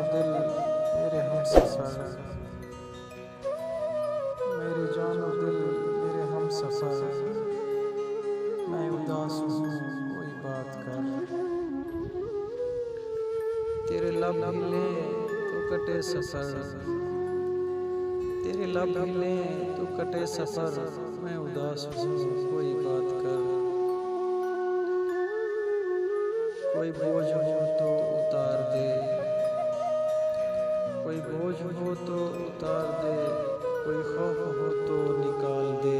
दिल मेरे हमसफर, मेरे जानो दिल मेरे हमसफर, मैं उदास हूँ कोई बात कर। तेरे लब हिले तो कटे सफर, तेरे लब हिले तो कटे सफर, मैं उदास हूँ कोई बात कर। कोई बोझ हो तो उतार दे, कोई बोझ हो तो उतार दे, कोई खौफ हो तो निकाल दे।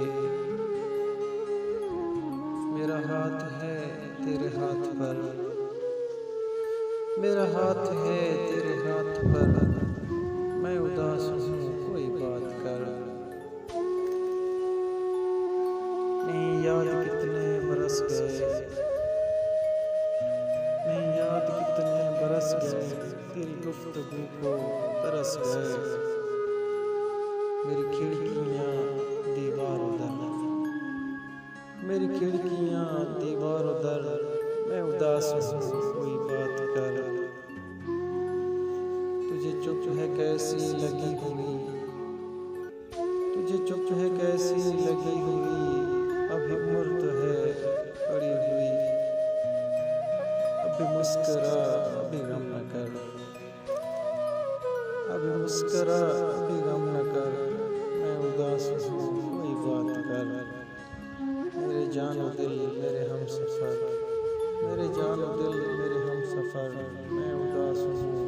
मेरा हाथ है तेरे हाथ पर, मेरा हाथ है तेरे हाथ पर, मैं उदास हूँ कोई बात कर। नहीं याद कितने बरस गए, नहीं याद कितने बरस गए, तेरी गुफ्तगू को तरस गए। मेरी खिड़कियाँ दीवार उधर, मेरी खिड़कियाँ दीवार उधर, मैं उदास हूँ कोई बात कर। तुझे चुप है कैसी लगी हुई, तुझे चुप है कैसी लगी हुई, अभी उम्र तो है पड़ी हुई। अभी मुस्करा अभी गम न कर, अभी मुस्करा अभी गम न कर, मैं उदास हूँ कोई बात कर। मेरे जानो दिल मेरे हमसफर, मेरे जानो दिल मेरे हमसफर, मैं उदास हूँ